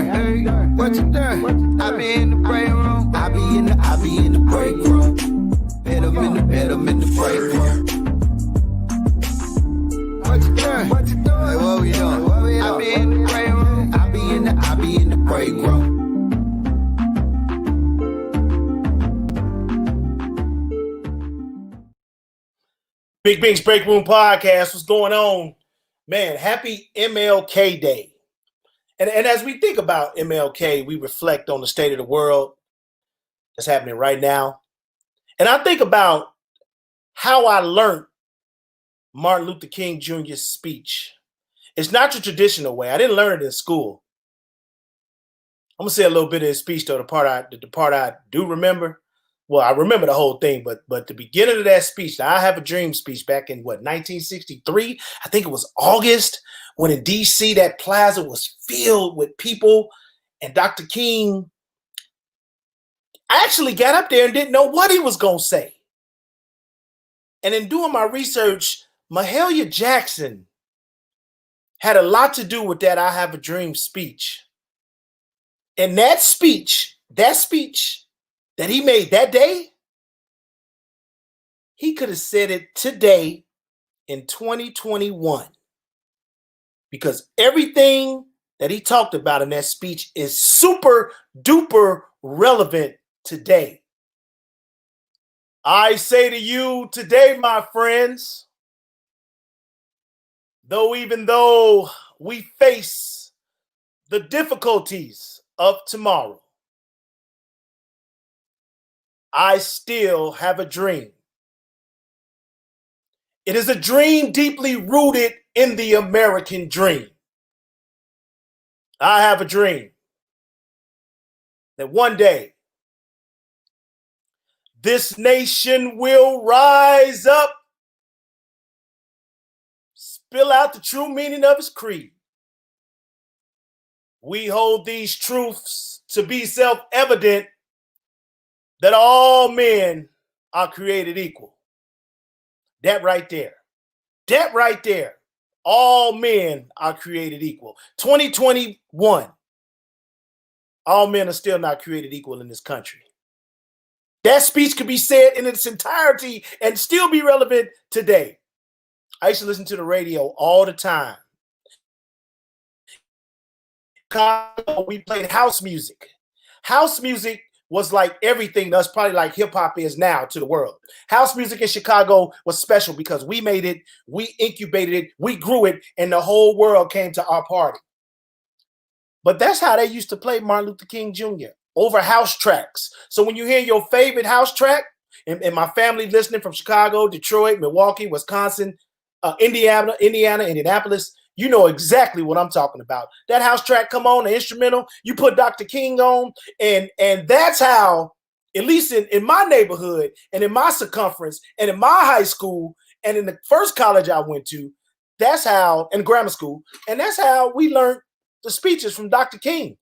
What you done? I be in the break room. I be in the break room. Bet I'm in the break room. What you doing? What you doing? Hey, what we doing? I be in the break room. I be in the break room. Big Bink's Break Room Podcast. What's going on? Man, happy MLK Day. And as we think about MLK, we reflect on the state of the world that's happening right now. And I think about how I learned Martin Luther King Jr.'s speech. It's not your traditional way. I didn't learn it in school. I'm going to say a little bit of his speech, though, the part I do remember. Well, I remember the whole thing, but the beginning of that speech, the I Have a Dream speech back in, 1963? I think it was August, when in D.C. that plaza was filled with people, and Dr. King actually got up there and didn't know what he was going to say. And in doing my research, Mahalia Jackson had a lot to do with that I Have a Dream speech. And that speech that he made that day, he could have said it today in 2021, because everything that he talked about in that speech is super duper relevant today. I say to you today, my friends, even though we face the difficulties of tomorrow, I still have a dream. It is a dream deeply rooted in the American dream. I have a dream that one day this nation will rise up, spill out the true meaning of its creed. We hold these truths to be self-evident, that all men are created equal. That right there. All men are created equal. 2021, all men are still not created equal in this country. That speech could be said in its entirety and still be relevant today. I used to listen to the radio all the time. We played house music. House music was like everything that's probably like hip hop is now to the world. House music in Chicago was special because we made it, we incubated it, we grew it, and the whole world came to our party. But that's how they used to play Martin Luther King Jr. over house tracks. So when you hear your favorite house track, and my family listening from Chicago, Detroit, Milwaukee, Wisconsin, Indiana, Indianapolis, you know exactly what I'm talking about. That house track come on, the instrumental, you put Dr. King on, and that's how, at least in my neighborhood and in my circumference and in my high school and in the first college I went to, that's how, in grammar school, and that's how we learned the speeches from Dr. King.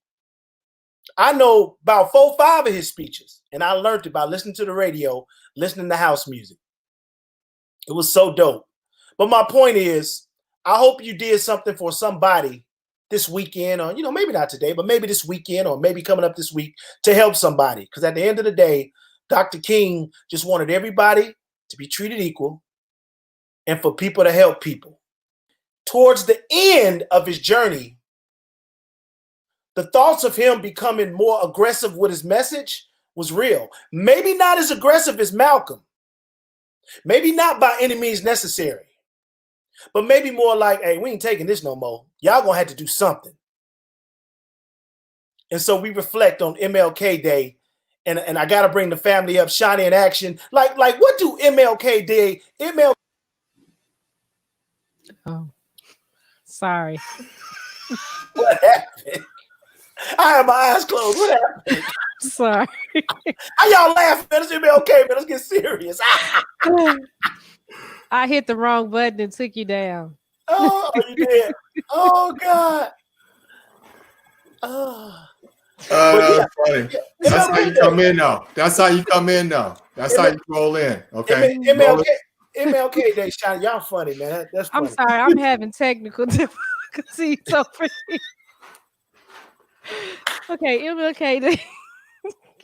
I know about 4 or 5 of his speeches, and I learned it by listening to the radio, listening to house music. It was so dope. But my point is, I hope you did something for somebody this weekend, or, maybe not today, but maybe this weekend, or maybe coming up this week, to help somebody. Because at the end of the day, Dr. King just wanted everybody to be treated equal and for people to help people. Towards the end of his journey, the thoughts of him becoming more aggressive with his message was real. Maybe not as aggressive as Malcolm. Maybe not by any means necessary. But maybe more like, hey, we ain't taking this no more. Y'all gonna have to do something. And so we reflect on MLK Day, and I gotta bring the family up, Shani in action. Like what do MLK Day, Oh, sorry. What happened? I had my eyes closed. What happened? Sorry. How y'all laughing? Man, it's MLK, man. Let's get serious. I hit the wrong button and took you down. Oh, you did. Oh, God. Oh. That's funny. That's how you come in now. That's how you come in now. That's how you roll in. Okay. MLK Day, Shani. Y'all funny, man. That's funny. I'm sorry. I'm having technical difficulties over here. Okay, MLK Day.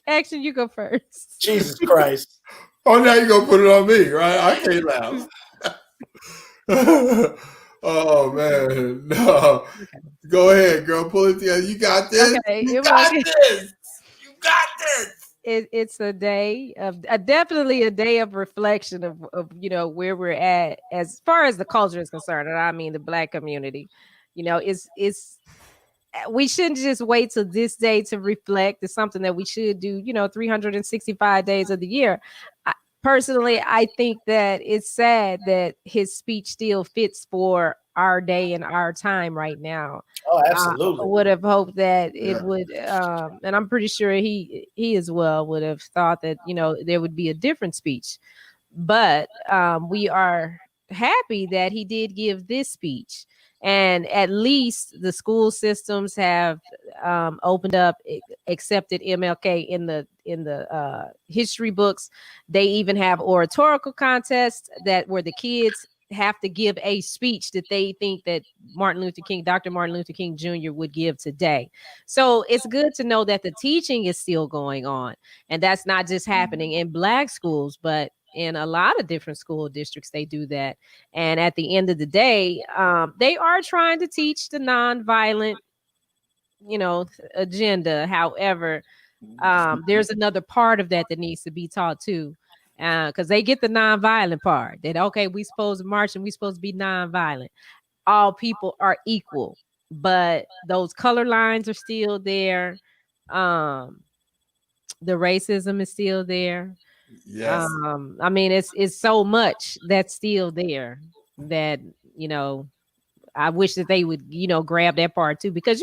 Action, you go first. Jesus Christ. Oh, now you're gonna put it on me, right? I can't laugh. Oh man, no. Go ahead, girl. Pull it together. You got this. Okay, You got MLK. this. You got this. It's a day of definitely a day of reflection of where we're at as far as the culture is concerned, and I mean the Black community. It's we shouldn't just wait till this day to reflect. It's something that we should do 365 days of the year. Personally, I think that it's sad that his speech still fits for our day and our time right now. Oh, absolutely. I would have hoped that it would, and I'm pretty sure he as well would have thought that there would be a different speech. But we are happy that he did give this speech, and at least the school systems have opened up, accepted MLK in the history books. They even have oratorical contests where the kids have to give a speech that they think that Dr. Martin Luther King Jr. would give today. So it's good to know that the teaching is still going on, and that's not just happening in Black schools, but in a lot of different school districts, they do that. And at the end of the day, they are trying to teach the nonviolent, agenda. However, there's another part of that needs to be taught too, because they get the nonviolent part. That okay, we supposed to march and we supposed to be nonviolent. All people are equal, but those color lines are still there. The racism is still there. Yes. I mean, it's so much that's still there that I wish that they would grab that part too, because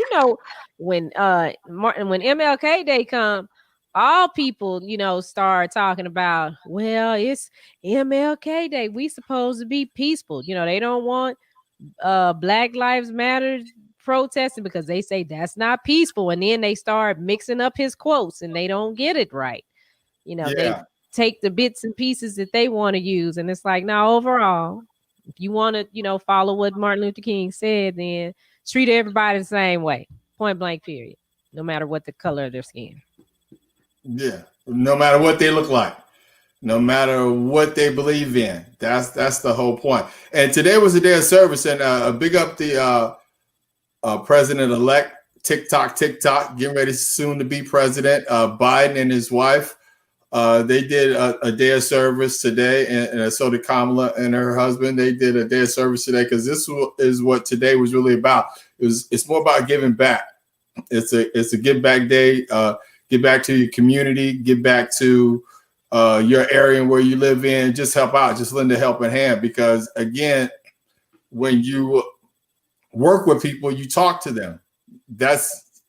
when MLK Day come, all people start talking about, well, it's MLK Day, we supposed to be peaceful. They don't want Black Lives Matter protesting because they say that's not peaceful, and then they start mixing up his quotes and they don't get it right. They take the bits and pieces that they want to use, and it's like, now overall, if you want to follow what Martin Luther King said, then treat everybody the same way, point blank, period, no matter what the color of their skin. Yeah, no matter what they look like, no matter what they believe in. That's the whole point. And today was a day of service, and big up the president-elect, TikTok, getting ready soon to be president, Biden and his wife. They did a day of service today, and so did Kamala and her husband. They did a day of service today because this is what today was really about. It's more about giving back. It's a give back day. Get back to your community. Get back to your area where you live in. Just help out. Just lend a helping hand, because again, when you work with people, you talk to them. That's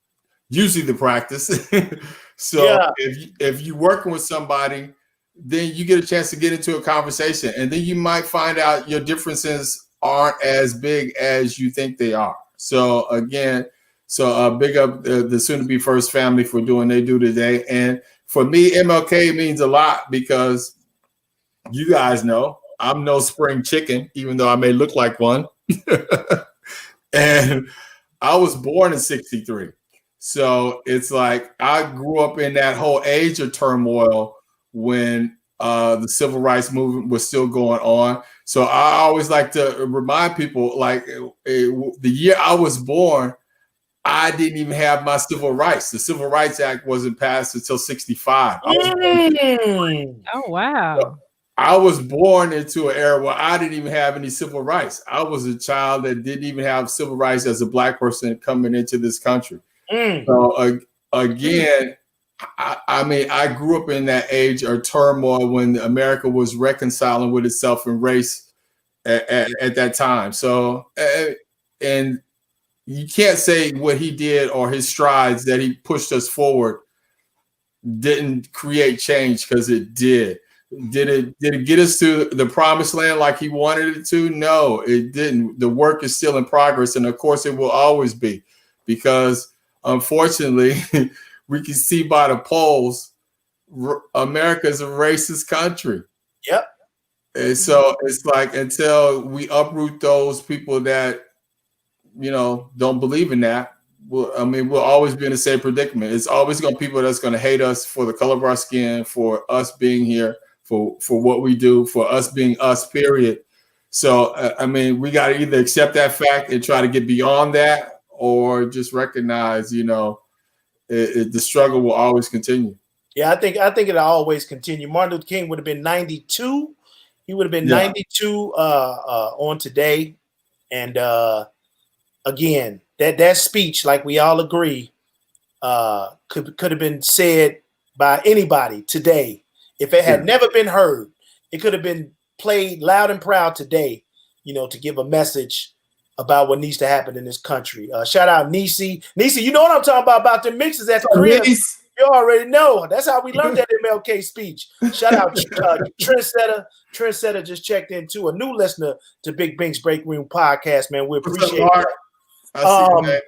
usually the practice. So if you're working with somebody, then you get a chance to get into a conversation, and then you might find out your differences aren't as big as you think they are. So again, big up the soon-to-be first family for doing they do today. And for me, MLK means a lot because you guys know I'm no spring chicken, even though I may look like one. And I was born in '63. So it's like I grew up in that whole age of turmoil when the civil rights movement was still going on. So I always like to remind people, like the year I was born, I didn't even have my civil rights. The Civil Rights Act wasn't passed until '65. Oh, wow. So I was born into an era where I didn't even have any civil rights. I was a child that didn't even have civil rights as a Black person coming into this country. So again, I mean, I grew up in that age of turmoil when America was reconciling with itself and race at that time. So, and you can't say what he did or his strides that he pushed us forward didn't create change, because it did. Did it get us to the promised land like he wanted it to? No, it didn't. The work is still in progress, and of course it will always be, because unfortunately, we can see by the polls, America is a racist country. Yep. And so it's like, until we uproot those people that, don't believe in that, we'll always be in the same predicament. It's always going to be people that's going to hate us for the color of our skin, for us being here, for what we do, for us being us, period. So, we got to either accept that fact and try to get beyond that, or just recognize, the struggle will always continue. Yeah, I think it'll always continue. Martin Luther King would have been 92. He would have been 92 on today. And again, that speech, like we all agree, could have been said by anybody today. If it had never been heard, it could have been played loud and proud today, to give a message about what needs to happen in this country. Shout out Nisi. Nisi, you know what I'm talking about the mixes at the crib. You already know. That's how we learned that MLK speech. Shout out Trendsetter. Trendsetter just checked in too. A new listener to Big Bink's Break Room podcast, man. We appreciate it.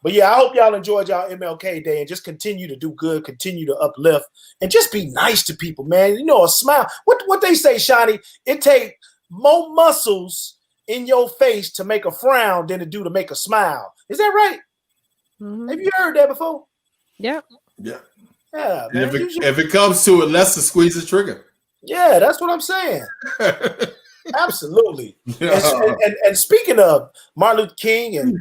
But yeah, I hope y'all enjoyed y'all MLK Day and just continue to do good, continue to uplift, and just be nice to people, man. A smile. What they say, Shani, it takes more muscles in your face to make a frown than it do to make a smile. Is that right? Mm-hmm. Have you heard that before? Yeah. Yeah. Yeah, man. If it comes to it, let's squeeze the trigger. Yeah, that's what I'm saying. Absolutely. And speaking of Martin Luther King and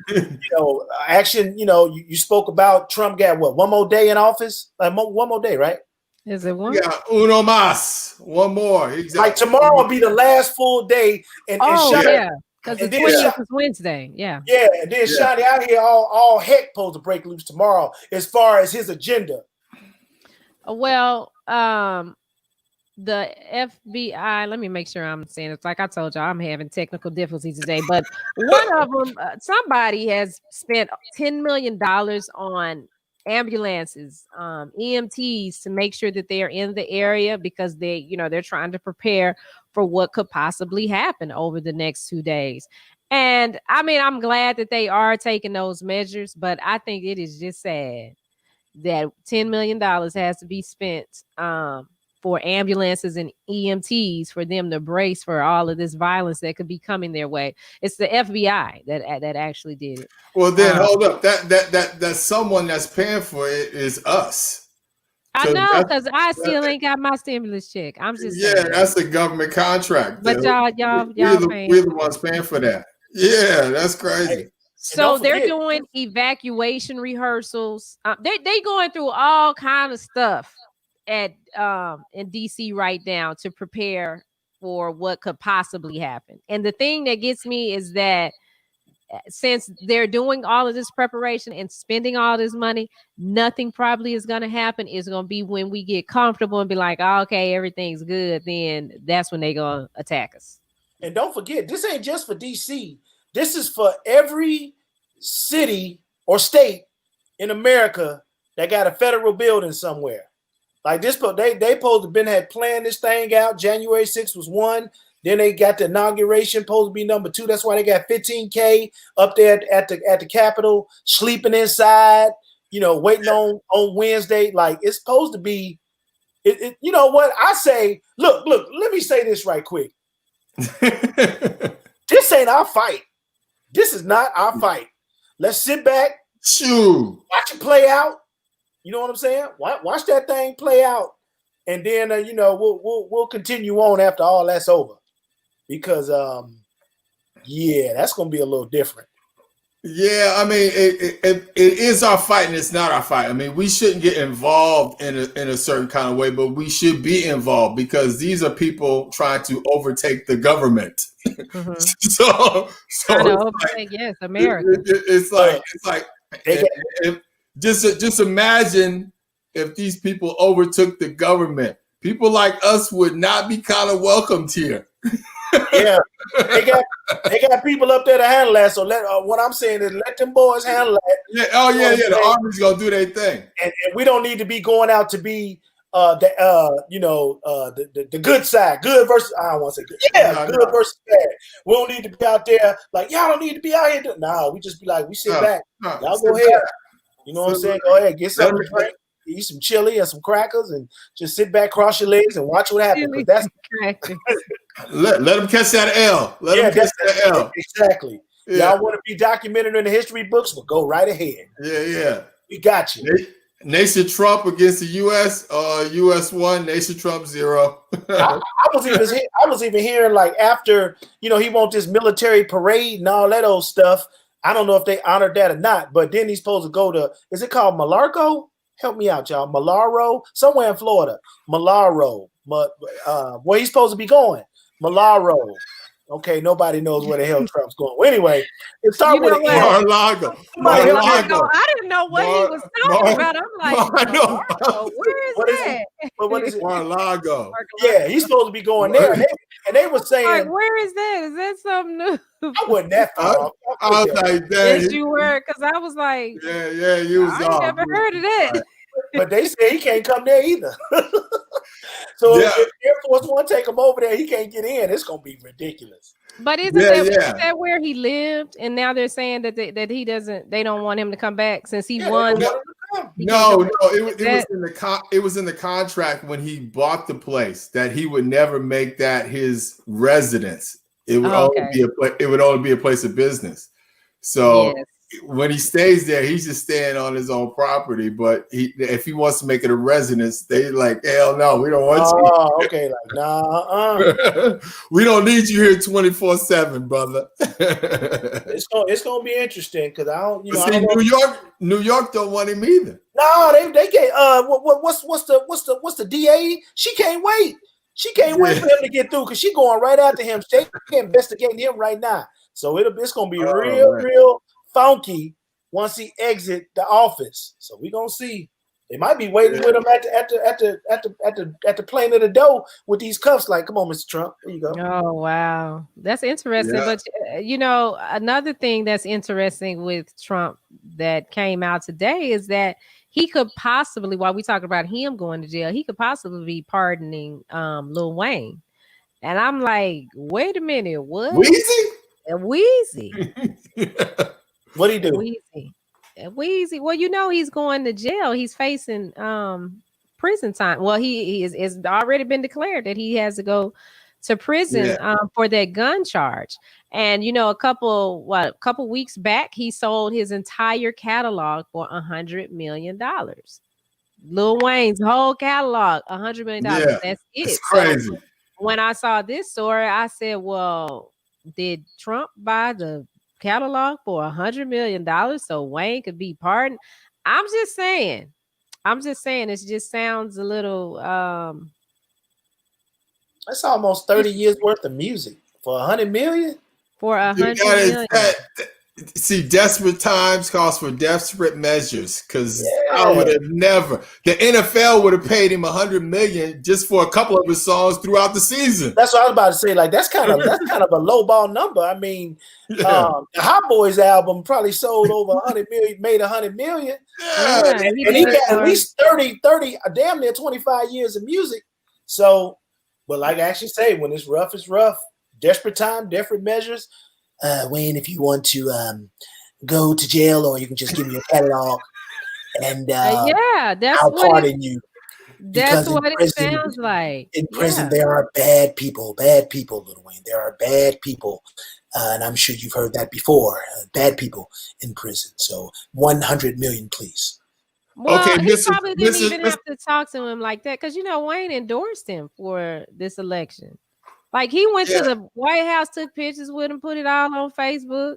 action, you spoke about Trump got one more day in office? One more day, right? Is it one? Yeah, uno más. One more. Exactly. Like tomorrow will be the last full day. Yeah. Because the 20th is Wednesday. Yeah. Yeah, and then Shani out here all heck supposed to break loose tomorrow as far as his agenda. Well, the FBI, let me make sure I'm saying it. Like I told y'all, I'm having technical difficulties today. But one of them, somebody has spent $10 million on ambulances, EMTs, to make sure that they are in the area because they're trying to prepare for what could possibly happen over the next 2 days. And I'm glad that they are taking those measures, but I think it is just sad that $10 million has to be spent for ambulances and EMTs for them to brace for all of this violence that could be coming their way. It's the FBI that actually did it. Well, then hold up. That someone that's paying for it is us. I know, because I still ain't got my stimulus check. I'm just saying. That's a government contract. But y'all we're the ones paying for that. Yeah, that's crazy. So they're doing evacuation rehearsals. They going through all kind of stuff at in DC right now to prepare for what could possibly happen. And the thing that gets me is that since they're doing all of this preparation and spending all this money, nothing probably is going to happen. It's going to be when we get comfortable and be like, oh, okay, everything's good. Then that's when they're going to attack us. And don't forget, this ain't just for DC. This is for every city or state in America that got a federal building somewhere. Like this, they supposed to had planned this thing out. January 6th was one. Then they got the inauguration supposed to be number 2. That's why they got 15K up there at the Capitol, sleeping inside, waiting on Wednesday. Like it's supposed to be. You know what I say? Look. Let me say this right quick. This ain't our fight. This is not our fight. Let's sit back, watch it play out. You know what I'm saying? Watch that thing play out, and then we'll continue on after all that's over, because that's gonna be a little different. Yeah, it is our fight, and it's not our fight. We shouldn't get involved in a certain kind of way, but we should be involved because these are people trying to overtake the government. Mm-hmm. so yes, America. It's like just imagine if these people overtook the government. People like us would not be kind of welcomed here. Yeah, they got people up there to handle that. So what I'm saying is let them boys handle that. Yeah. Oh yeah. The Army's gonna do their thing, and we don't need to be going out to be the good side, good versus I don't want to say good. Yeah, good versus bad. We don't need to be out there like y'all don't need to be out here. No, we just be like we sit back. Y'all go ahead. You know what I'm saying? Go ahead, get something to drink. Eat some chili and some crackers and just sit back, cross your legs, and watch what happens. That's let them catch that L. Let them catch that L. Exactly. Yeah. Y'all want to be documented in the history books? Well, go right ahead. Yeah. We got you. Nation Trump against the U.S. U.S. 1, Nation Trump 0. I was even hearing like after he wants this military parade and all that old stuff. I don't know if they honored that or not, but then he's supposed to go to, is it called Malarco? Help me out, y'all. Malaro, somewhere in Florida. Malaro, where he's supposed to be going. Malaro. Okay, nobody knows where the hell Trump's going. Well, anyway, it started with Mar-a-Lago. I didn't know what he was talking about. I'm like, where is that? What is it? Mar-a-Lago. Yeah, he's supposed to be going there. And they were saying, like, where is that? Is that something new? I wasn't that far. I was like, dang. Yes, you were, because I was like, yeah, you was I never heard of that. But they said he can't come there either. So if Air Force One take him over there, he can't get in. It's gonna be ridiculous. But isn't that where he lived? And now they're saying that they don't want him to come back since he won. No, it was in the contract when he bought the place that he would never make that his residence. It would only be a place of business. So when he stays there, he's just staying on his own property. But if he wants to make it a residence, they like, hell no, we don't want you. Oh, okay, like nah. We don't need you here 24/7, brother. It's gonna be interesting because I don't. New York don't want him either. No, they can't. What's the DA? She can't wait. She can't wait for him to get through because she's going right after him. They investigating him right now. So it's gonna be real funky once he exit the office. So we're gonna see. They might be waiting with him at the plane of the door with these cuffs. Like, come on, Mr. Trump. There you go. Oh wow, that's interesting. But another thing that's interesting with Trump that came out today is that he could possibly, while we talk about him going to jail, he could possibly be pardoning Lil Wayne. And I'm like, wait a minute, what? Weezy. What'd he do? Weezy. Well, he's going to jail. He's facing prison time. Well, he is already been declared that he has to go to prison for that gun charge. And a couple weeks back, he sold his entire catalog for $100 million. Lil Wayne's whole catalog, $100 million. Yeah, that's it. It's crazy. So when I saw this story, I said, well, did Trump buy the catalog for $100 million so Wayne could be pardoned? I'm just saying it just sounds a little that's almost 30 years worth of music for $100 million. For $100 million. See, desperate times calls for desperate measures. Because I would have never. The NFL would have paid him $100 million just for a couple of his songs throughout the season. That's what I was about to say. Like that's kind of a low ball number. I mean, the Hot Boys album probably sold over 100 million, made 100 million. Yeah. And he got at least 30, damn near 25 years of music. So, but like I actually say, when it's rough, it's rough. Desperate time, desperate measures. Wayne, if you want to go to jail, or you can just give me a catalog, and I'll pardon you. That's what it sounds like. In prison, there are bad people, Lil Wayne. There are bad people, and I'm sure you've heard that before. Bad people in prison. So 100 million, please. Well, he probably didn't even have to talk to him like that because Wayne endorsed him for this election. Like he went to the White House, took pictures with him, put it all on Facebook.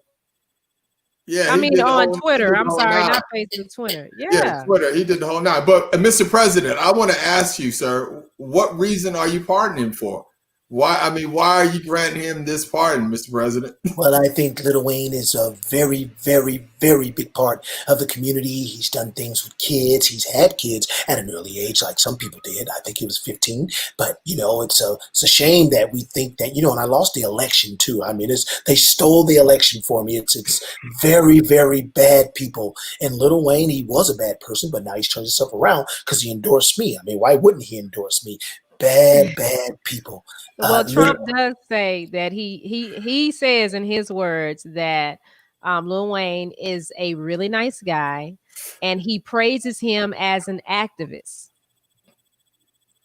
Yeah, I mean on Twitter. I'm sorry, not Facebook, Twitter. Yeah, Twitter. He did the whole nine. But Mr. President, I want to ask you, sir, what reason are you pardoning him for? Why are you granting him this pardon, Mr. President? Well, I think Lil Wayne is a very, very, very big part of the community. He's done things with kids. He's had kids at an early age, like some people did. I think he was 15. But, it's a shame that we think that, and I lost the election too. I mean, they stole the election for me. It's very, very bad people. And Lil Wayne, he was a bad person, but now he's turned himself around because he endorsed me. I mean, why wouldn't he endorse me? Bad people. Well, Trump does say that he says in his words that Lil Wayne is a really nice guy, and he praises him as an activist.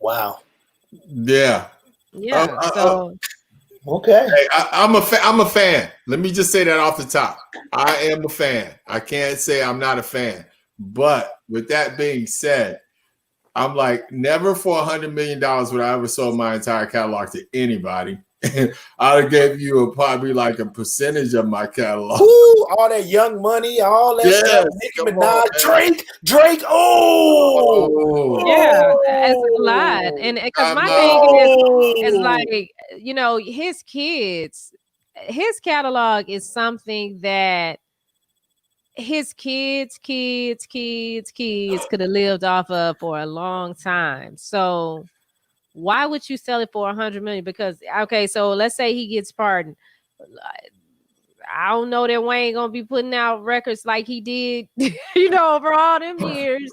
Wow. Yeah. Yeah. So Okay. Hey, I'm a fan. Let me just say that off the top. I am a fan. I can't say I'm not a fan. But with that being said, I'm like, never for $100 million would I ever sold my entire catalog to anybody. I'd have gave you probably like a percentage of my catalog. Ooh, all that Young Money, all that stuff. Nicki Minaj, Drake. Oh, yeah, that's a lot. And because my thing is like, you know, his catalog is something that his kids could have lived off of for a long time. So why would you sell it for $100 million? Because okay, so let's say he gets pardoned. I don't know that Wayne gonna be putting out records like he did, you know, over all them years,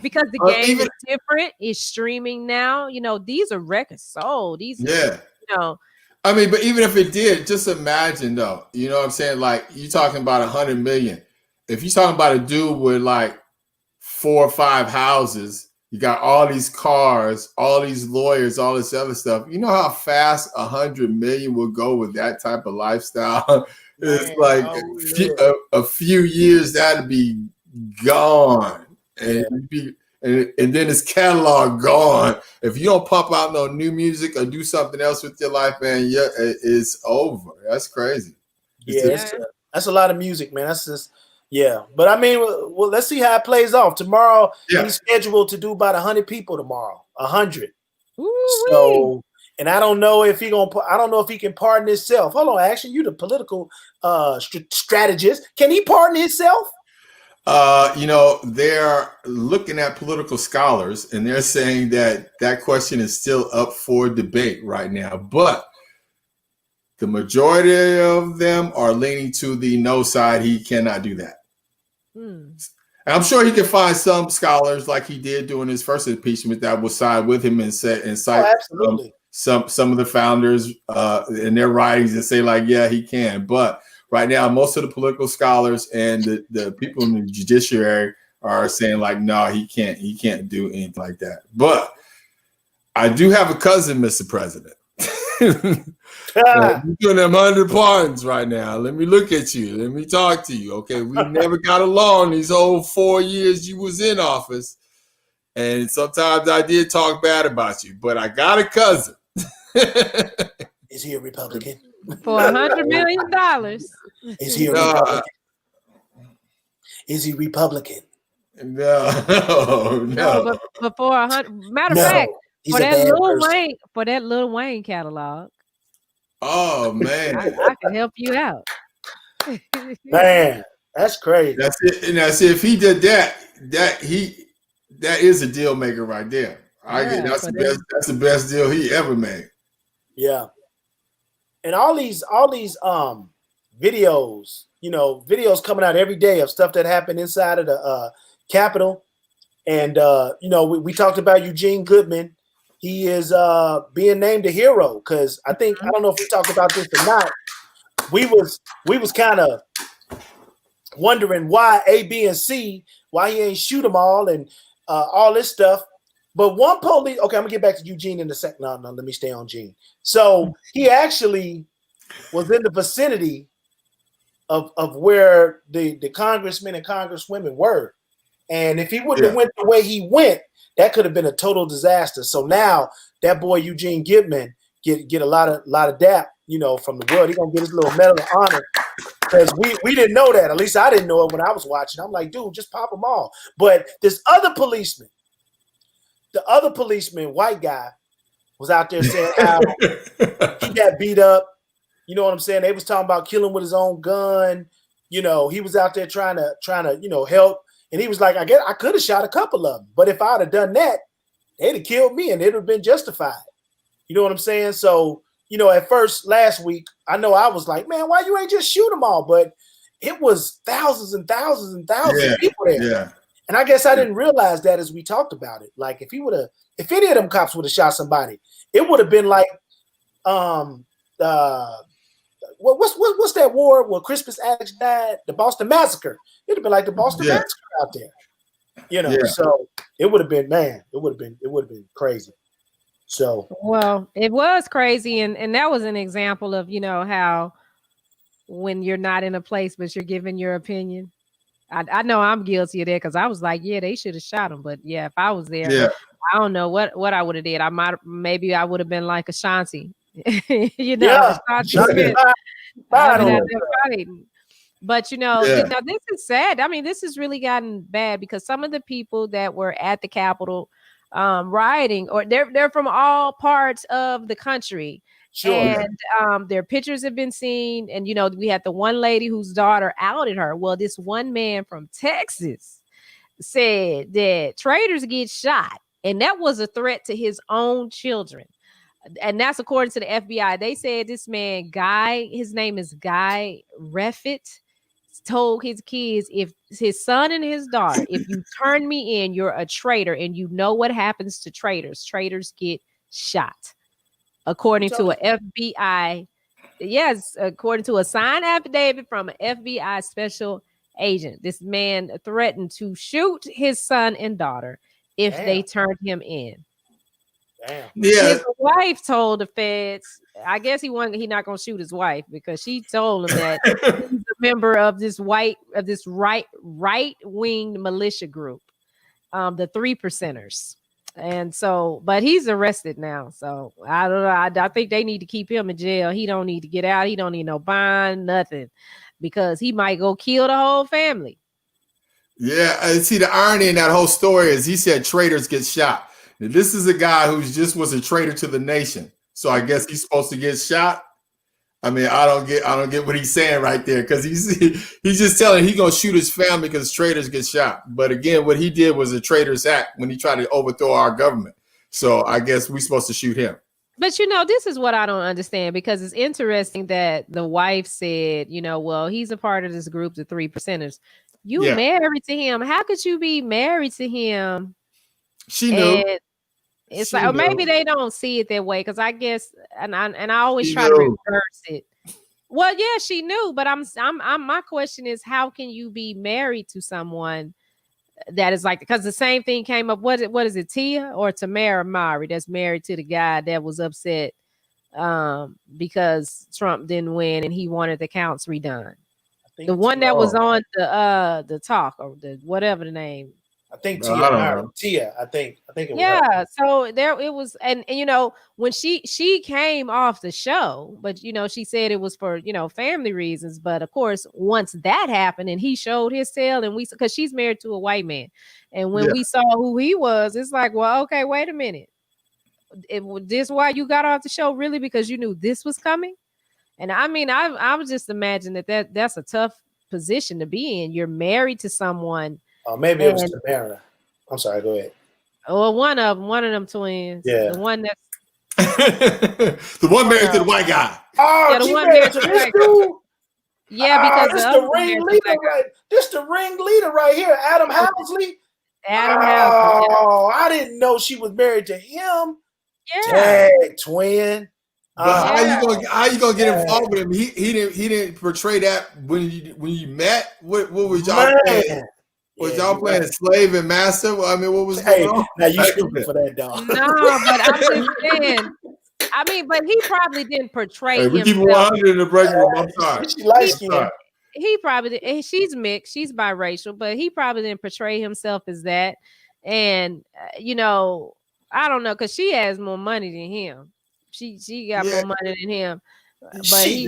because the game is different. It's streaming now. You know, these are records sold. These, you know. I mean, but even if it did, just imagine though. You know what I'm saying? Like you talking about $100 million. If you're talking about a dude with like 4 or 5 houses, you got all these cars, all these lawyers, all this other stuff. You know how fast 100 million will go with that type of lifestyle? It's like a few years that'd be gone, and and then his catalog gone. If you don't pump out no new music or do something else with your life, man, it's over. That's crazy. That's a lot of music, man. That's just. Yeah, but I mean, well, let's see how it plays off. Tomorrow, he's scheduled to do about 100 people tomorrow. 100. So, and I don't know if I don't know if he can pardon himself. Hold on, actually, you the political strategist. Can he pardon himself? You know, they're looking at political scholars, and they're saying that question is still up for debate right now. But the majority of them are leaning to the no side. He cannot do that. And I'm sure he can find some scholars like he did during his first impeachment that will side with him and cite some of the founders in their writings and say like, yeah, he can. But right now, most of the political scholars and the people in the judiciary are saying like, no, he can't do anything like that. But I do have a cousin, Mr. President. You're doing them 100 pardons right now. Let me look at you. Let me talk to you. Okay, we never got along these whole 4 years you was in office, and sometimes I did talk bad about you. But I got a cousin. Is he a Republican? For $100 million. Is he a Republican? Is he Republican? No. But for 100, matter of fact. For that Lil Wayne catalog. Oh man, I can help you out. Man, that's crazy. That's it. And that's it. If he did that is a deal maker right there. That's the best deal he ever made. Yeah. And all these videos, you know, videos coming out every day of stuff that happened inside of the Capitol. And you know, we talked about Eugene Goodman. He is being named a hero because I don't know if we talked about this or not. We was kind of wondering why A, B, and C, why he ain't shoot them all and all this stuff. But one police, okay, I'm gonna get back to Eugene in a second. No, let me stay on Gene. So he actually was in the vicinity of where the congressmen and congresswomen were. And if he wouldn't have went the way he went, that could have been a total disaster. So now that boy Eugene Goodman get a lot of dap, you know, from the world. He's gonna get his little medal of honor because we didn't know that. At least I didn't know it when I was watching. I'm like, dude, just pop them all. But this other policeman, white guy, was out there saying how he got beat up. You know what I'm saying? They was talking about killing with his own gun. You know, he was out there trying to you know, help. And he was like, I guess I could have shot a couple of them, but if I'd have done that, they'd have killed me and it would have been justified. You know what I'm saying? So, you know, at first last week, I know I was like, man, why you ain't just shoot them all? But it was thousands and thousands and thousands of people there. Yeah. And I guess I didn't realize that as we talked about it. Like if any of them cops would have shot somebody, it would have been like, what's that war where Crispus Attucks died? The Boston Massacre. It'd have been like the Boston Massacre out there, you know. So it would have been, man. It would have been crazy. So well, it was crazy, and that was an example of how when you're not in a place but you're giving your opinion. I know I'm guilty of that because I was like, yeah, they should have shot him. But yeah, if I was there, Yeah. I don't know what I would have did. Maybe I would have been like Ashanti, yeah, Ashanti Smith. I've been out there fighting. But this is sad. I mean, this has really gotten bad because some of the people that were at the Capitol rioting, or they're from all parts of the country. sure. And their pictures have been seen. And we had the one lady whose daughter outed her. Well, this one man from Texas said that traitors get shot, and that was a threat to his own children. And that's according to the FBI. They said this man, Guy, his name is Guy Reffitt, told his kids, if his son and his daughter, if you turn me in, you're a traitor. And you know what happens to traitors. Traitors get shot. According to an FBI, according to a signed affidavit from an FBI special agent, this man threatened to shoot his son and daughter if they turned him in. Damn. Yeah. His wife told the feds, I guess he not gonna shoot his wife because she told him that he's a member of this right-wing militia group, the 3%ers. And so, but he's arrested now. So I don't know. I think they need to keep him in jail. He don't need to get out. He don't need no bond, nothing, because he might go kill the whole family. Yeah, and see, the irony in that whole story is he said traitors get shot. Now, this is a guy who just was a traitor to the nation. So I guess he's supposed to get shot. I mean, I don't get what he's saying right there, because he's just telling he's gonna shoot his family because traitors get shot. But again, what he did was a traitor's act when he tried to overthrow our government. So I guess we're supposed to shoot him. But this is what I don't understand, because it's interesting that the wife said, well, he's a part of this group, the 3%ers. You married to him. How could you be married to him? She knew. And it's like, or maybe they don't see it that way, because I guess, and I always try to reverse it. Well, yeah, she knew, but I'm my question is, how can you be married to someone that is like, because the same thing came up. What is it, Tia or Tamara Mowry, that's married to the guy that was upset because Trump didn't win and he wanted the counts redone. The one that was on the talk, or the whatever the name. I think Tia. I think it was. Yeah. So there it was, and when she came off the show, but she said it was for family reasons. But of course, once that happened and he showed his tail, and because she's married to a white man, and when we saw who he was, it's like, well, okay, wait a minute. This why you got off the show, really? Because you knew this was coming? And I mean, I was just imagining that's a tough position to be in. You're married to someone. Oh, maybe it was Tamara. I'm sorry. Go ahead. Oh, one of them twins. Yeah, the one that's the one married to the white guy. Oh, yeah, the one married to this dude. Yeah, because this the ringleader, right? This the ringleader right here, Adam Housley. Oh, I didn't know she was married to him. Yeah, Dang, twin. How you gonna get involved with him? He didn't portray that when you met. What was y'all playing? Was y'all playing slave and master? I mean, what was going on? Now you stupid for that, dog. No, but I'm just saying. I mean, but he probably didn't portray himself. We keep 100 in the break room. I'm sorry. She light-skinned. He probably did. She's mixed. She's biracial, but he probably didn't portray himself as that. And I don't know, because she has more money than him. She got more money than him. But she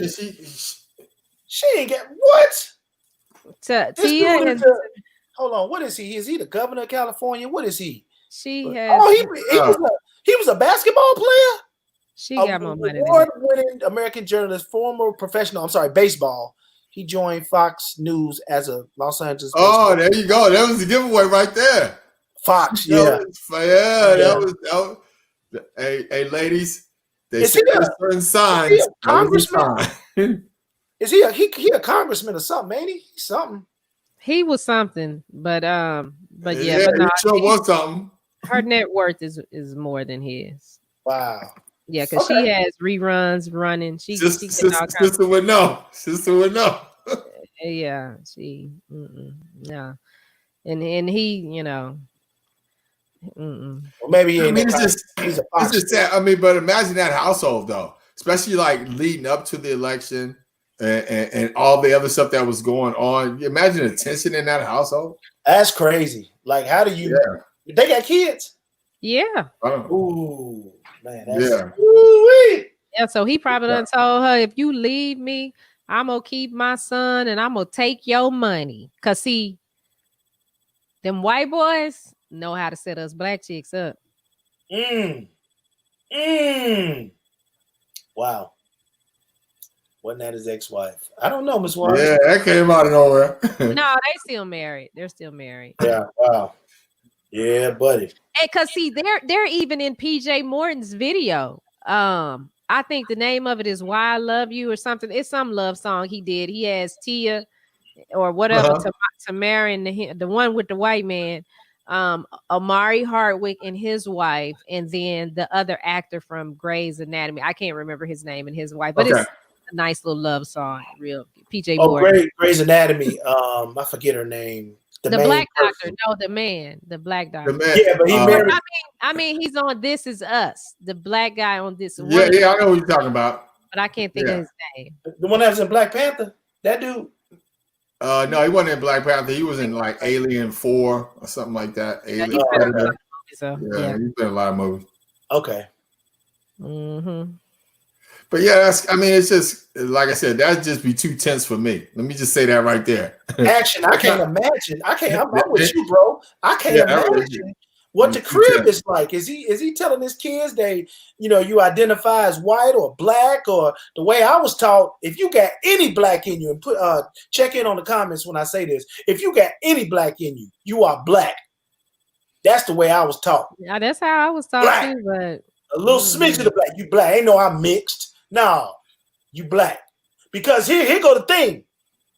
didn't get what? Tia. Hold on, what is he? Is he the governor of California? What is he? She has. Oh, he was a basketball player. She got more money. Award-winning American journalist, former professional. I'm sorry, baseball. He joined Fox News as a Los Angeles. Oh, there you go. That was the giveaway right there. Fox, that was. Hey, ladies. They see certain signs. Is he a congressman? Is he a congressman or something? Ain't he? Something. He was something, but yeah, but no, sure was something. Her net worth is more than his. Wow. Yeah, because she has reruns running. Sister would know. Sister would know. Yeah, no, and he, Mm-mm. Well, maybe he I ain't mean, that it's kind. He's a it's fox. just sad. I mean, but imagine that household though, especially like leading up to the election and all the other stuff that was going on. Imagine the tension in that household. That's crazy. Like, how do you? Yeah. They got kids. Yeah. Ooh, man. That's, Yeah. Ooh-wee. Yeah. So he probably done told her, if you leave me, I'm gonna keep my son and I'm gonna take your money. Cause see, them white boys know how to set us black chicks up. Wow. Wasn't that his ex-wife? I don't know, Miss Waters. Yeah, that came out of nowhere. No, they still married. They're still married. Yeah. Wow. Yeah, buddy. And cause see, they're even in PJ Morton's video. I think the name of it is "Why I Love You" or something. It's some love song he did. He has Tia or whatever to marry the one with the white man, Amari Hardwick and his wife, and then the other actor from Grey's Anatomy. I can't remember his name and his wife, but it's a nice little love song. Real PJ Morton. Grey's Anatomy. I forget her name. The black doctor. No, the black doctor. Yeah, but he married. I mean, he's on This Is Us. The black guy on This. Yeah, I know what you're talking about. But I can't think of his name. The one that was in Black Panther. That dude. No, he wasn't in Black Panther. He was in like Alien 4 or something like that. Alien. He's been in a lot of movies, he's been in a lot of movies. Okay. Mm-hmm. But yeah, it's just like I said, that'd just be too tense for me. Let me just say that right there. Action. I can't imagine. I'm with you, bro. I can't imagine what the crib is like. Is he telling his kids you identify as white or black, or the way I was taught, if you got any black in you, and put check in on the comments when I say this, if you got any black in you, you are black. That's the way I was taught. Yeah, that's how I was taught black. too, but a little smidge of the black. You black. Ain't no I'm mixed. No, you black. Because here go the thing.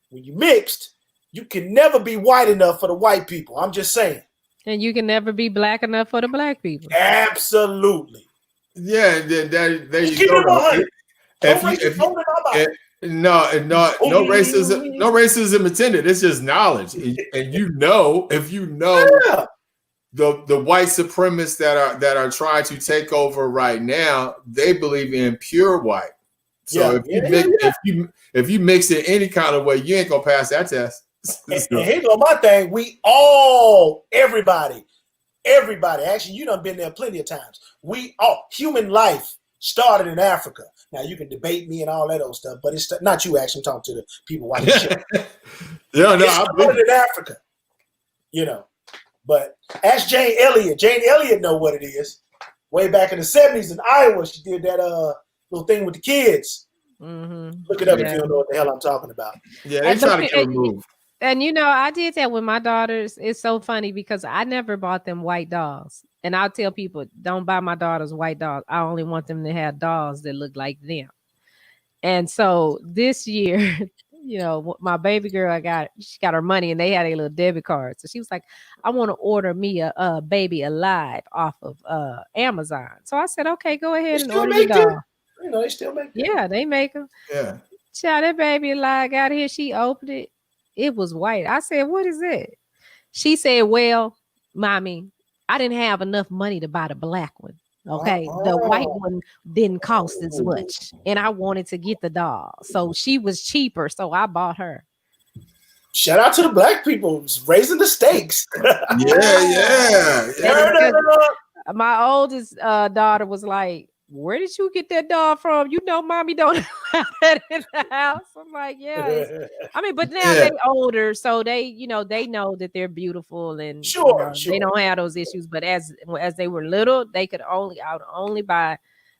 When you mixed, you can never be white enough for the white people. I'm just saying. And you can never be black enough for the black people. Absolutely. Yeah, there you go. No racism intended. It's just knowledge, and if you know the white supremacists that are trying to take over right now, they believe in pure white. So if you mix it any kind of way, you ain't gonna pass that test. And here go my thing. Everybody. Actually, you done been there plenty of times. Human life started in Africa. Now you can debate me and all that old stuff, but it's not you. Actually, I'm talking to the people watching the show. It started in Africa. But ask Jane Elliott. Jane Elliott know what it is. Way back in the 70s in Iowa, she did that little thing with the kids. Mm-hmm. Look it up if you don't know what the hell I'm talking about. Yeah, they try to get removed. And I did that with my daughters. It's so funny because I never bought them white dolls. And I'll tell people, don't buy my daughters white dolls. I only want them to have dolls that look like them. And so this year, my baby girl, she got her money and they had a little debit card. So she was like, I want to order me a baby alive off of Amazon. So I said, okay, go ahead and order me doll. They still make them. Yeah, they make them. Yeah. Child, that baby alive got here. She opened it. It was white. I said, what is it? She said, well, mommy, I didn't have enough money to buy the black one. Okay. The white one didn't cost as much. And I wanted to get the doll. So she was cheaper. So I bought her. Shout out to the black people raising the stakes. Yeah. My oldest daughter was like, where did you get that doll from? Mommy don't have that in the house. I'm like, yeah. I mean, but now they're older, so they know that they're beautiful and sure. They don't have those issues. But as they were little, I would only buy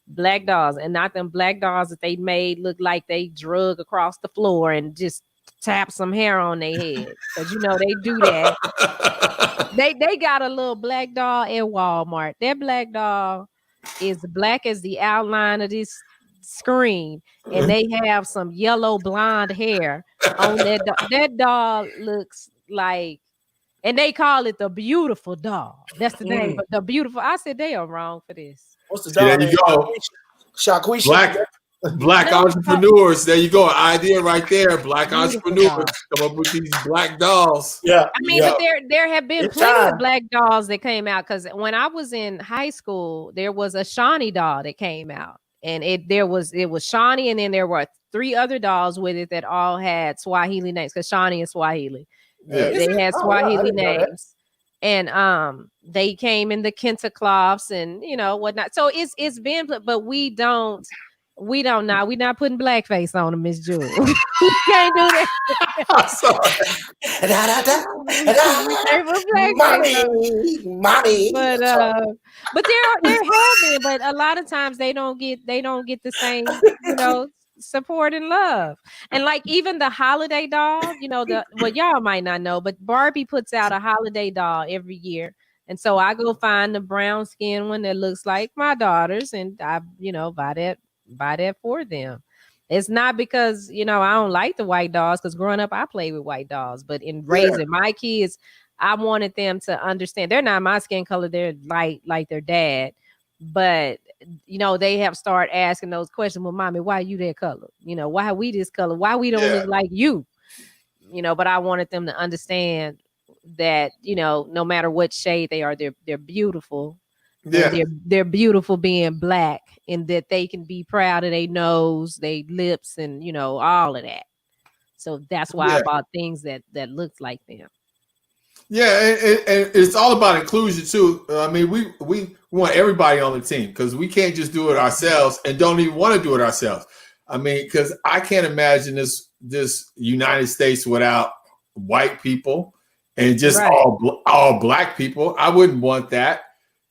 black dolls, and not them black dolls that they made look like they drug across the floor and just tap some hair on their head. Because they do that. They got a little black doll at Walmart. That black doll is black as the outline of this screen, and they have some yellow blonde hair on that doll looks like, and they call it the beautiful doll. That's the name, but the beautiful. I said they are wrong for this. What's the doll? There you go. Shaquisha. Black. Black No, entrepreneurs. There you go. Idea right there. Black beautiful entrepreneurs doll. come up with these black dolls. Yeah, I mean, yeah. but there have been It's plenty time. of black dolls that came out, because when I was in high school, there was a Shani doll that came out, and it was Shani, and then there were 3 other dolls with it that all had Swahili names, because Shani is Swahili. Yeah. Is They it? had Oh, wow, I Swahili didn't know that. names, and they came in the kente cloths and whatnot. So it's been, but we not putting blackface on them, Miss Jewel. We can't do that. We can't put blackface on 'em. Mommy. But there have been, but a lot of times they don't get the same support and love. And like even the holiday doll, y'all might not know, but Barbie puts out a holiday doll every year. And so I go find the brown skin one that looks like my daughter's, and I buy that for them. It's not because I don't like the white dolls, because growing up I played with white dolls, but in raising my kids, I wanted them to understand they're not my skin color, they're light like their dad. But they have started asking those questions. Well, mommy, why you that color? Why we this color? Why we don't look like you? But I wanted them to understand that, no matter what shade they are, they're beautiful. Yeah. They're beautiful being black, and that they can be proud of their nose, their lips, and all of that. So that's why I bought things that looked like them. Yeah, and it's all about inclusion too. I mean, we want everybody on the team, because we can't just do it ourselves and don't even want to do it ourselves. I mean, because I can't imagine this United States without white people and just all black people. I wouldn't want that,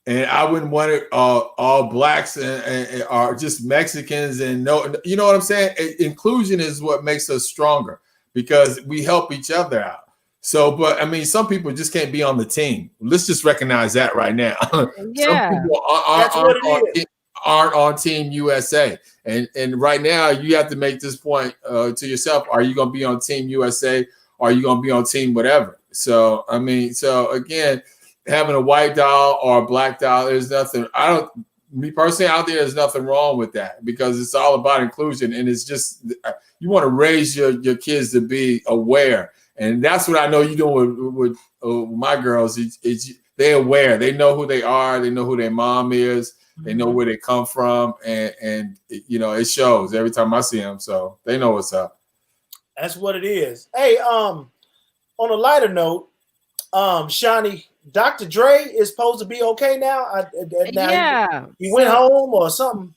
and I wouldn't want it all blacks and are just Mexicans and you know what I'm saying? Inclusion is what makes us stronger, because we help each other out. So, but I mean, some people just can't be on the team. Let's just recognize that right now. Yeah. Some people aren't on Team USA. And right now you have to make this point to yourself. Are you going to be on Team USA? Or are you going to be on team whatever? So, I mean, again, having a white doll or a black doll, there's nothing, me personally out there, there's nothing wrong with that, because it's all about inclusion. And it's just, you want to raise your kids to be aware. And that's what I know you doing with my girls. They're aware. They know who they are. They know who their mom is. They know where they come from. And it shows every time I see them. So they know what's up. That's what it is. Hey, on a lighter note, Shani, Dr. Dre is supposed to be okay now. He went home or something.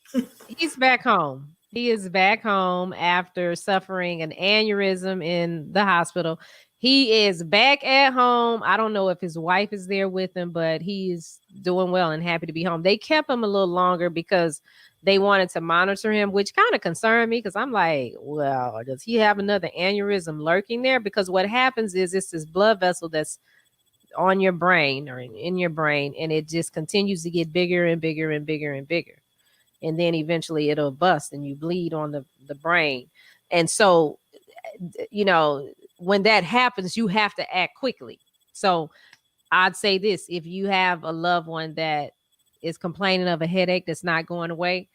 He's back home. He is back home after suffering an aneurysm in the hospital. He is back at home. I don't know if his wife is there with him, but he is doing well and happy to be home. They kept him a little longer because they wanted to monitor him, which kind of concerned me, because I'm like, well, does he have another aneurysm lurking there? Because what happens is it's this blood vessel that's on your brain or in your brain, and it just continues to get bigger and bigger and bigger and bigger. And then eventually it'll bust and you bleed on the brain. And so, when that happens, you have to act quickly. So I'd say this: if you have a loved one that is complaining of a headache that's not going away,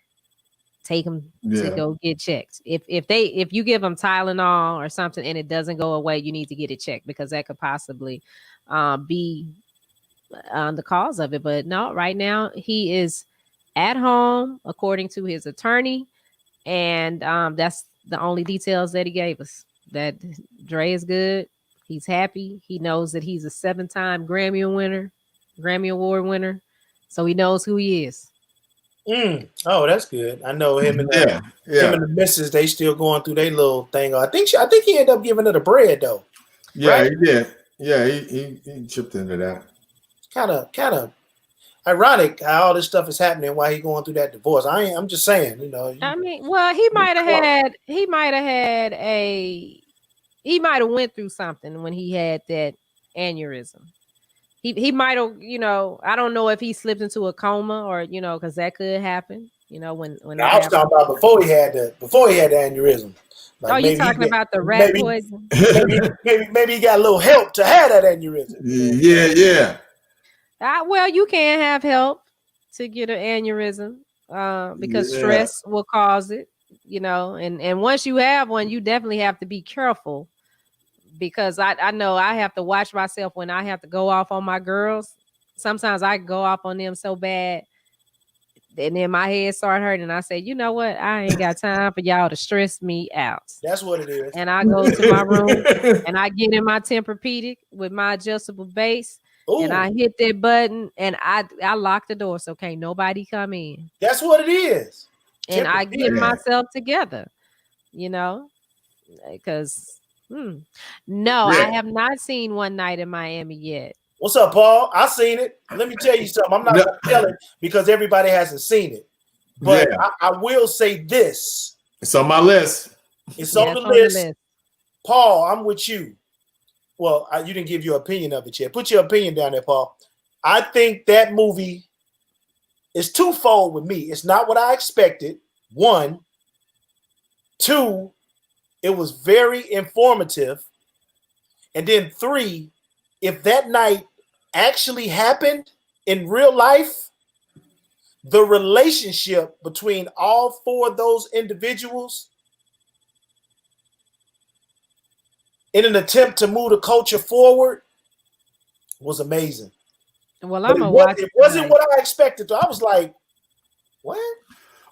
take them to go get checked. If you give them Tylenol or something and it doesn't go away, you need to get it checked, because that could possibly be the cause of it. But no, right now he is at home, according to his attorney, and that's the only details that he gave us. That Dre is good. He's happy. He knows that he's a 7-time Grammy Award winner, so he knows who he is. Oh, that's good. I know him and him and the missus. They still going through their little thing. I think he ended up giving her the bread though. Yeah, right? He did. Yeah, he chipped into that. Kind of ironic how all this stuff is happening while he going through that divorce. I'm just saying, I mean, well, he might have went through something when he had that aneurysm. He might have, I don't know if he slipped into a coma or, because that could happen. When I was talking about before he had the aneurysm. Like you're talking about the rat poison? Maybe he got a little help to have that aneurysm. Yeah. Well, you can have help to get an aneurysm because stress will cause it. you know, and once you have one, you definitely have to be careful, because I know I have to watch myself when I have to go off on my girls. Sometimes I go off on them so bad, and then my head start hurting. And I say, you know what? I ain't got time for y'all to stress me out. That's what it is. And I go to my room and I get in my Tempur-Pedic with my adjustable base. Ooh, and I hit that button and I lock the door so can't nobody come in. that's what it is. And I get Yeah. myself together, you know, because no, Yeah. I have not seen One Night in Miami yet. What's up, Paul? I seen it. Let me tell you something. I'm not gonna tell it because everybody hasn't seen it. But Yeah. I will say this. It's on my list. It's Yeah, on it's the on the list. list. Paul, I'm with you. Well, you didn't give your opinion of it yet. Put your opinion down there, Paul. I think that movie is twofold with me. It's not what I expected. One. Two, it was very informative. And then three, if that night actually happened in real life, the relationship between all four of those individuals in an attempt to move the culture forward was amazing. Well, But I'm gonna watch it wasn't what I expected. So I was like, what? It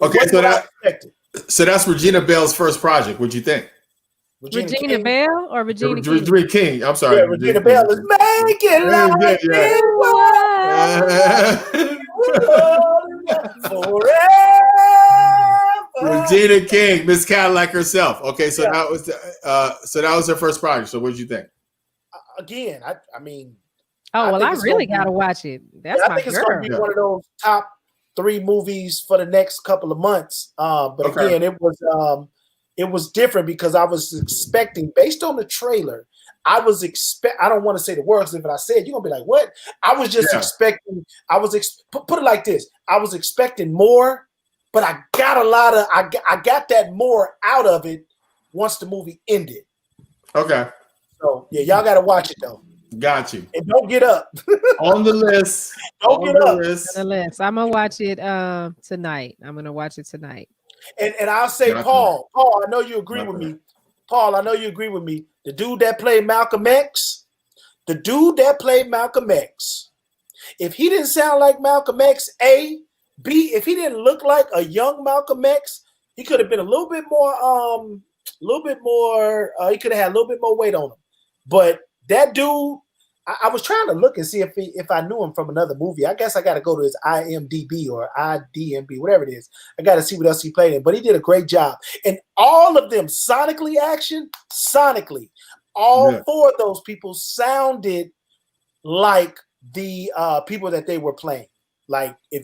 Okay, wasn't so what I that expected. so that's Regina Bell's first project. What'd you think? Regina King. Bell or Regina King? Regina King. I'm sorry. Yeah, Regina Bell is making like Yeah. it was forever. Regina King, Miss Cadillac herself. Okay, so Yeah. that was her first project. So what'd you think? Again, I mean, Oh, well, think I it's really gonna be- gotta watch it. That's I my think it's going to girl. be one of those top 3 movies for the next couple of months. But Okay. again, it was different because I was expecting, based on the trailer, I don't want to say the words, if I said, you're gonna be like, what? I was just expecting. Put it like this: I was expecting more, but I got I got that more out of it once the movie ended. Okay. So yeah, y'all got to watch it though, Got you. and don't get up. On the list. Don't get up. Nonetheless, I'm gonna watch it tonight. I'm gonna watch it tonight. And I'll say, Gotcha. Paul, I know you agree with me. Paul, I know you agree with me. The dude that played Malcolm X, if he didn't sound like Malcolm X, A, B, if he didn't look like a young Malcolm X, he could have been a little bit more, he could have had a little bit more weight on him. But that dude, I was trying to look and see if I knew him from another movie. I guess I got to go to his IMDb or IDMB, whatever it is. I got to see what else he played in. But he did a great job. And all of them, sonically, all 4 of those people sounded like the people that they were playing. Like if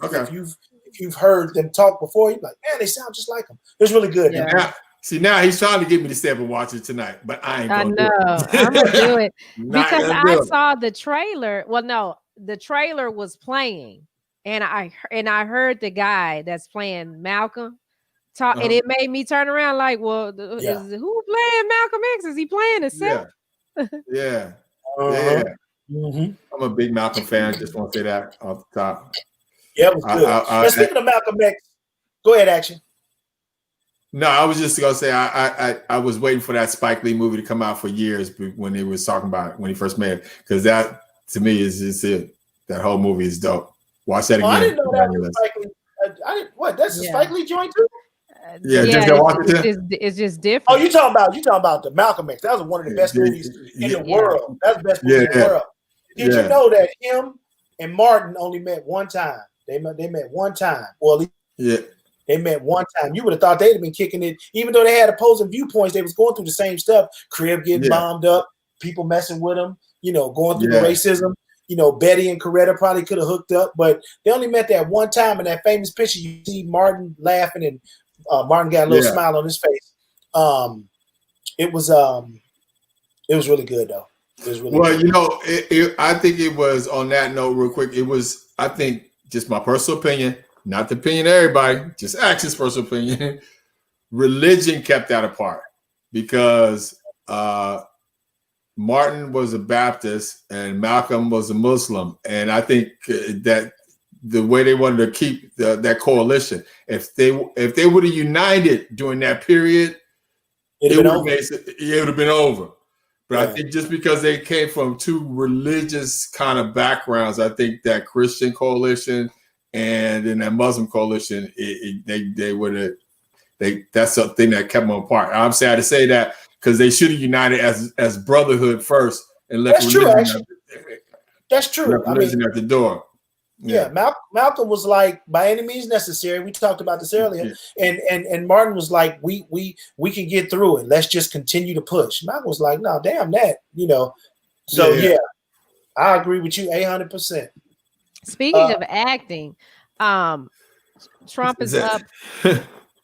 you've heard them talk before, you're like, man, they sound just like them. It was really good. Yeah. Now he's trying to get me to step and watch it tonight, but I ain't gonna do it. I'm gonna do it because gonna do I it. saw the trailer. Well, no, the trailer was playing, and I heard the guy that's playing Malcolm talk, and it made me turn around like, well, who playing Malcolm X? Is he playing himself? Yeah. Mm-hmm. I'm a big Malcolm fan. Just want to say that off the top. Yeah, it was good. But speaking of Malcolm X, go ahead, Action. No, I was just gonna say I was waiting for that Spike Lee movie to come out for years when he was talking about it, when he first made it, because that to me is just it. That whole movie is dope. Watch that again. I didn't know that was Spike Lee. That's a Spike Lee joint too? It's just different. Oh, you talking about the Malcolm X? That was one of the best movies in the world. That's the best movie in the world. Did you know that him and Martin only met one time? They met one time. Well, they met one time. You would have thought they'd have been kicking it, even though they had opposing viewpoints. They was going through the same stuff. Crib getting bombed up, people messing with them, going through the racism. Betty and Coretta probably could have hooked up, but they only met that one time. In that famous picture, you see Martin laughing, and Martin got a little smile on his face. It was really good though. It was really good. I think it was, on that note, real quick. It was, I think, just my personal opinion. Not the opinion of everybody, just Axe's personal opinion. Religion kept that apart because Martin was a Baptist and Malcolm was a Muslim, and I think that the way they wanted to keep that coalition. If they would have united during that period, it would have been over. But I think just because they came from two religious kind of backgrounds, I think that Christian coalition and then that Muslim coalition, they would have. That's something that kept them apart. I'm sad to say that because they should have united as brotherhood first and left religion. That's true. Left religion at the door. Yeah, Malcolm was like, by any means necessary. We talked about this earlier, and Martin was like, we can get through it. Let's just continue to push. Malcolm was like, no, damn that, So I agree with you 800%. Speaking of acting, Trump is up.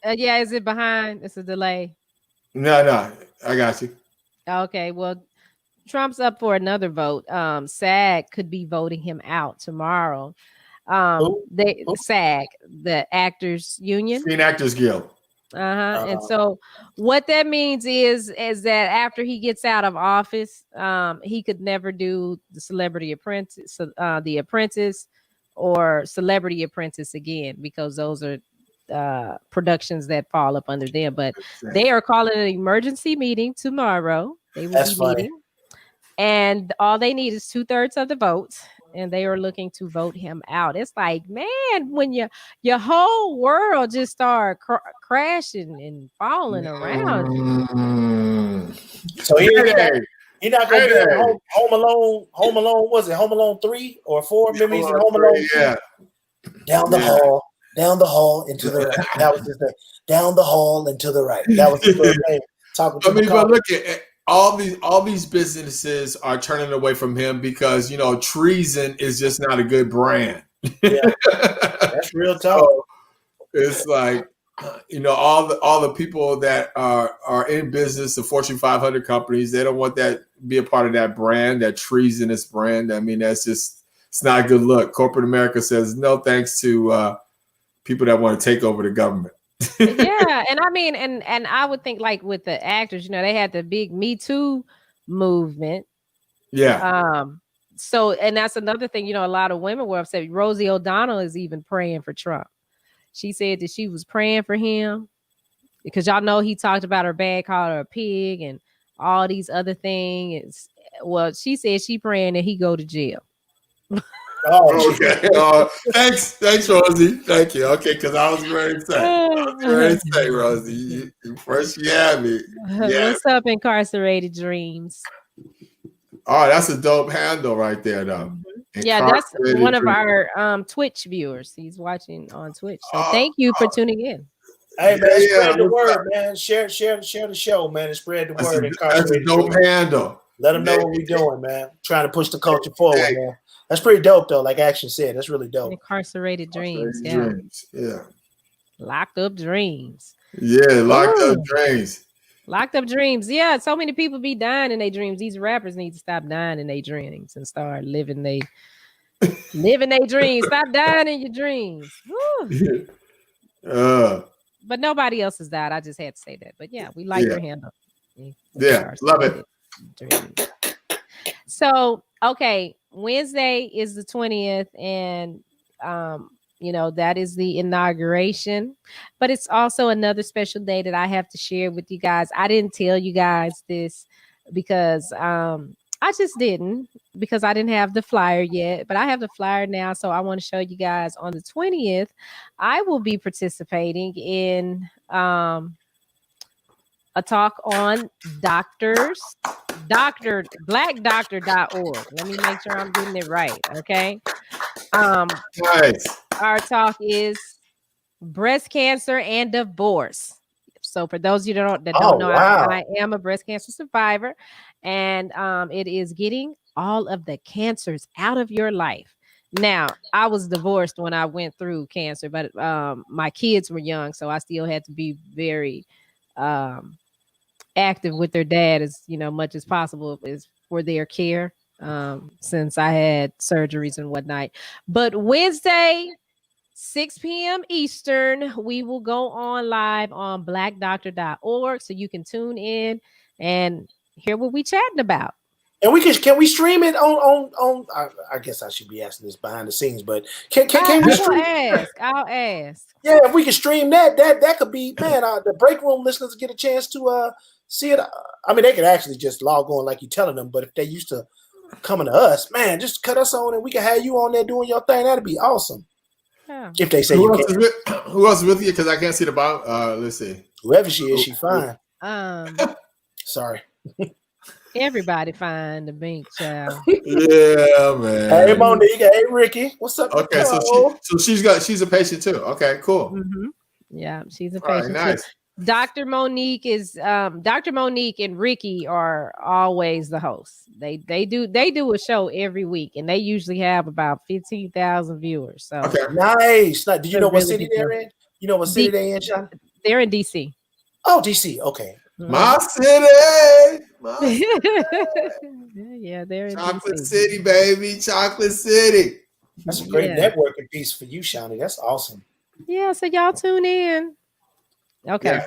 Is it behind? It's a delay. No, I got you. Okay, well, Trump's up for another vote. SAG could be voting him out tomorrow. SAG, the Actors Union, Screen Actors Guild. And so what that means is that after he gets out of office, he could never do the Celebrity Apprentice, the Apprentice, or Celebrity Apprentice again, because those are productions that fall up under them. But they are calling an emergency meeting tomorrow. They will be meeting, and all they need is 2/3 of the votes, and they are looking to vote him out. It's like, man, when your whole world just start crashing and falling around you. So he's not going to be Home Alone. Home Alone, was it Home Alone 3 or 4? Remember he's in Home Alone 3? Down the hall into the right. That was his name. Down the hall and to the right. That was his name. Talking to but look at all these businesses are turning away from him because treason is just not a good brand. Yeah, that's real talk. So it's like all the people that are in business, the Fortune 500 companies, they don't want that be a part of that brand, that treasonous brand. I mean, it's not a good look. Corporate America says no thanks to people that want to take over the government. Yeah, and I mean, and I would think like with the actors, they had the big Me Too movement. Yeah. So, and that's another thing, a lot of women were upset. Rosie O'Donnell is even praying for Trump. She said that she was praying for him because y'all know he talked about her bad, called her a pig and all these other things. Well, she said she praying that he go to jail. Oh, okay. Thanks, Rosie. Thank you. Okay, because I was ready to say, Rosie. First, you had me. Yeah. What's up, Incarcerated Dreams? Oh, that's a dope handle right there, though. Yeah, that's one of our Twitch viewers. He's watching on Twitch. So thank you for tuning in. Hey, man, spread the word, man. Share the show, man, and spread the word. That's a dope handle. Let them know what we're doing, man. Trying to push the culture forward, man. That's pretty dope, though. Like Action said, that's really dope. Incarcerated Dreams. Yeah. Locked Up Dreams. Yeah, Locked Up Dreams. Locked Up Dreams. Yeah, so many people be dying in their dreams. These rappers need to stop dying in their dreams and start living their dreams. Stop dying in your dreams. But nobody else has died. I just had to say that. But yeah, we like your handle. Yeah, love it. Dreams. So, okay, Wednesday is the 20th, and that is the inauguration, but it's also another special day that I have to share with you guys. I didn't tell you guys this because I just didn't, because I didn't have the flyer yet, but I have the flyer now. So I want to show you guys on the 20th, I will be participating in a talk on blackdoctor.org. Let me make sure I'm getting it right. Okay. Nice. Our talk is breast cancer and divorce. So for those of you that don't know, wow. I am a breast cancer survivor, and it is getting all of the cancers out of your life. Now, I was divorced when I went through cancer, but my kids were young, so I still had to be very active with their dad as much as possible is for their care, since I had surgeries and whatnot. But Wednesday, 6 p.m. Eastern, we will go on live on blackdoctor.org, so you can tune in and hear what we chatting about. And can we stream it on I guess I should be asking this behind the scenes, but can we stream? I'll ask. Yeah, if we can stream that could be, man, the break room listeners get a chance to see it. I mean, they could actually just log on like you're telling them, but if they used to coming to us, man, just cut us on and we can have you on there doing your thing. That'd be awesome. Yeah. If they say who else is with you? Because I can't see the bottom. Let's see. Whoever she is, she fine. Sorry. Everybody find the Bink child. Yeah, man. Hey, Monique. Hey, Ricky. What's up? Okay, so she's a patient too. Okay, cool. Mm-hmm. Yeah, she's a patient. Right, nice. Dr. Monique and Ricky are always the hosts. They do a show every week, and they usually have about 15,000 viewers. So okay, nice. Do you know what city they're in? You know what city they're in, Sean? They're in DC. Oh, DC. Okay. My city. Yeah, they're in Chocolate DC. City, baby. Chocolate City. That's a great networking piece for you, Shani. That's awesome. Yeah, so y'all tune in. Okay. Yeah.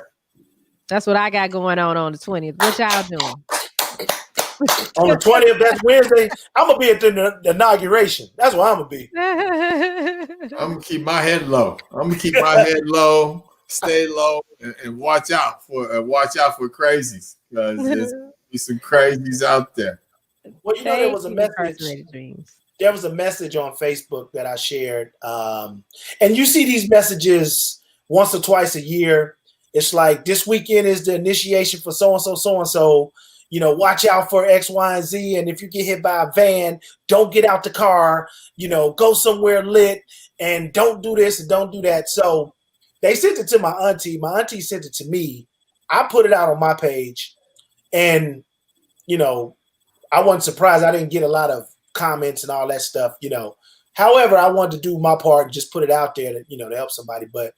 That's what I got going on the 20th. What y'all doing? On the 20th, that's Wednesday. I'm going to be at the inauguration. That's where I'm going to be. I'm going to keep my head low. Stay low, and watch out for crazies, because there's some crazies out there. Well, you know, there was a message. There was a message on Facebook that I shared, and you see these messages once or twice a year. It's like, this weekend is the initiation for so and so. You know, watch out for X, Y, and Z. And if you get hit by a van, don't get out the car. You know, go somewhere lit, and don't do this and don't do that. So they sent it to my auntie. My auntie sent it to me. I put it out on my page, and you know, I wasn't surprised. I didn't get a lot of comments and all that stuff. You know, however, I wanted to do my part and just put it out there to, you know, to help somebody. But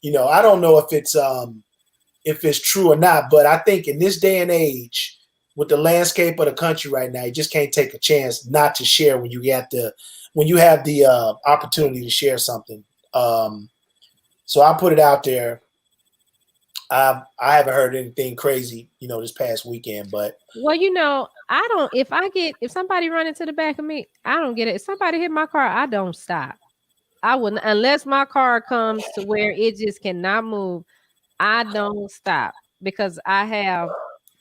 you know, I don't know if it's true or not. But I think in this day and age, with the landscape of the country right now, you just can't take a chance not to share when you have the opportunity to share something. So I put it out there. I haven't heard anything crazy, you know, this past weekend, but well, you know, I don't. If somebody run into the back of me, I don't get it. If somebody hit my car, I don't stop. I wouldn't, unless my car comes to where it just cannot move. I don't stop because I have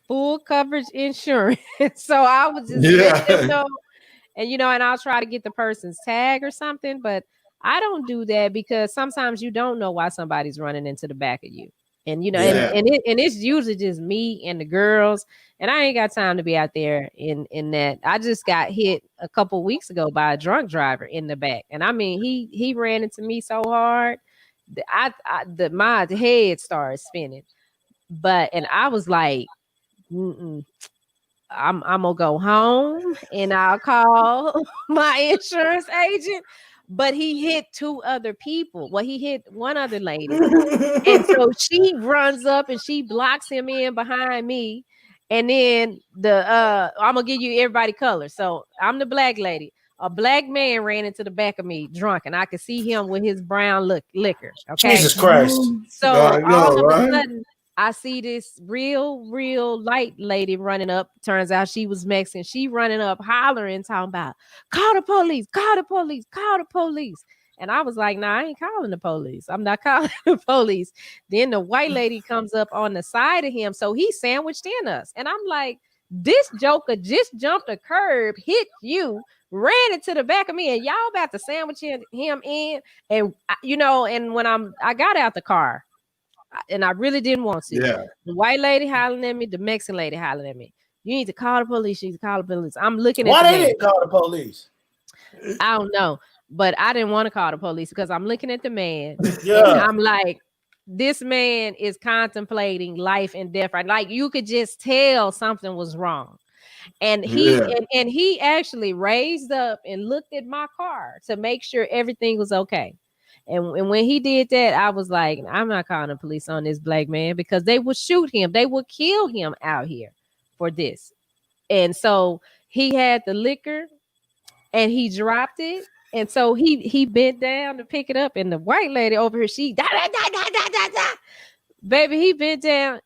full coverage insurance. So I would just let them know, and you know, and I'll try to get the person's tag or something, but I don't do that because sometimes you don't know why somebody's running into the back of you. And you know, and it's usually just me and the girls, and I ain't got time to be out there in that. I just got hit a couple weeks ago by a drunk driver in the back, and I mean he ran into me so hard that my head started spinning. And I was like, I'm gonna go home and I'll call my insurance agent. But he hit two other people. Well, he hit one other lady. And so she runs up and she blocks him in behind me. And then I'm gonna give you everybody color. So I'm the black lady. A black man ran into the back of me drunk, and I could see him with his brown liquor. Okay. Jesus Christ. So all of a sudden, I see this real light lady running up. Turns out she was Mexican. She running up, hollering, talking about, call the police, call the police, call the police. And I was like, nah, I ain't calling the police. I'm not calling the police. Then the white lady comes up on the side of him. So he sandwiched in us. And I'm like, this joker just jumped a curb, hit you, ran into the back of me, and y'all about to sandwich him in. And, you know, and when I got out the car, and I really didn't want to. Yeah. The white lady hollering at me, the Mexican lady hollering at me. You need to call the police. You need to call the police. I'm looking at why they didn't call the police? I don't know, but I didn't want to call the police because I'm looking at the man. Yeah. And I'm like, this man is contemplating life and death. Right? Like you could just tell something was wrong. And he actually raised up and looked at my car to make sure everything was okay. And when he did that, I was like, I'm not calling the police on this black man because they would shoot him. They would kill him out here for this. And so he had the liquor and he dropped it. And so he bent down to pick it up. And the white lady over here, she baby, he bent down.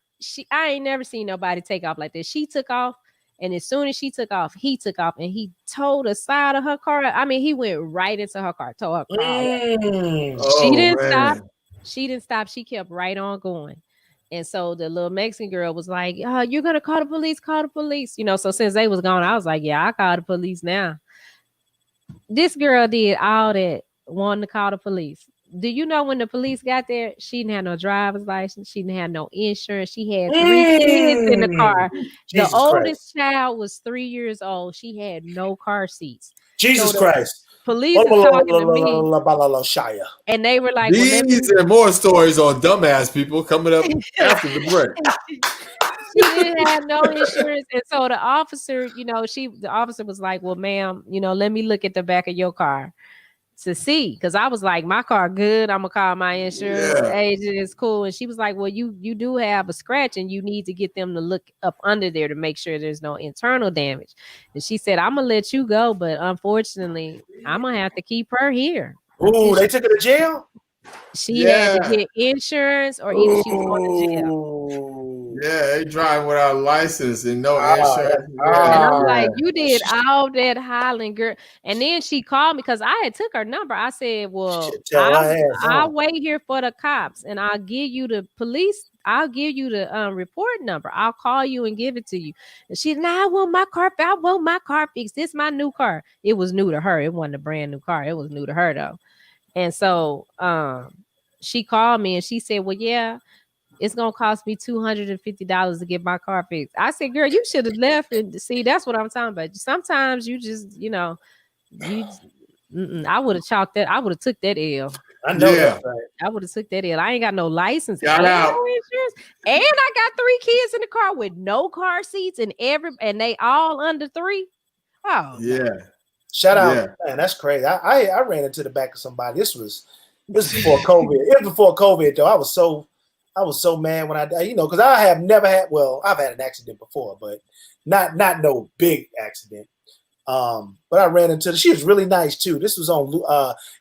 I ain't never seen nobody take off like this. She took off And as soon as she took off, he took off and he towed the side of her car. I mean, he went right into her car, towed her car. She didn't stop. She didn't stop. She kept right on going. And so the little Mexican girl was like, "Oh, you're gonna call the police, call the police." You know, so since they was gone, I was like, "Yeah, I call the police now." This girl did all that, wanting to call the police. Do you know when the police got there, she didn't have no driver's license, she didn't have no insurance, she had 3 kids in the car. Jesus the oldest Christ. child was 3 years old. She had no car seats. Jesus So Christ. Police is talking to me, Shia. and they were like, these and more stories on dumbass people coming up after the break. She didn't have no insurance. And so the officer, you know, the officer was like, "Well, ma'am, you know, let me look at the back of your car to see." Because I was like, "My car good. I'm gonna call my insurance agent. It's cool." And she was like, "Well, you do have a scratch, and you need to get them to look up under there to make sure there's no internal damage." And she said, "I'm gonna let you go, but unfortunately, I'm gonna have to keep her here." Ooh, they took her to jail? She had to get insurance, or either she was going to jail. Yeah, they driving without license and no insurance. And I'm like, "You did all that hollering, girl." And then she called me because I had took her number. I said, "Well, I'll wait here for the cops, and I'll give you the police. I'll give you the report number. I'll call you and give it to you." And she, "Nah, I want my car. I want my car fixed. This is my new car." It was new to her. It wasn't a brand new car. It was new to her though. And so she called me and she said, "Well, yeah, it's gonna cost me $250 to get my car fixed." I said, "Girl, you should have left." And see, that's what I'm talking about. Sometimes you just, you know, I would have chalked that. I would have took that L. I know that's right. I would have took that L. I ain't got no license, no insurance, and I got 3 kids in the car with no car seats, and they all under 3. Oh yeah. Shout out, man, that's crazy. I ran into the back of somebody. This was before COVID. It was before COVID though. I was so mad when because I have never had. Well, I've had an accident before, but not no big accident. But I ran into she was really nice too. This was on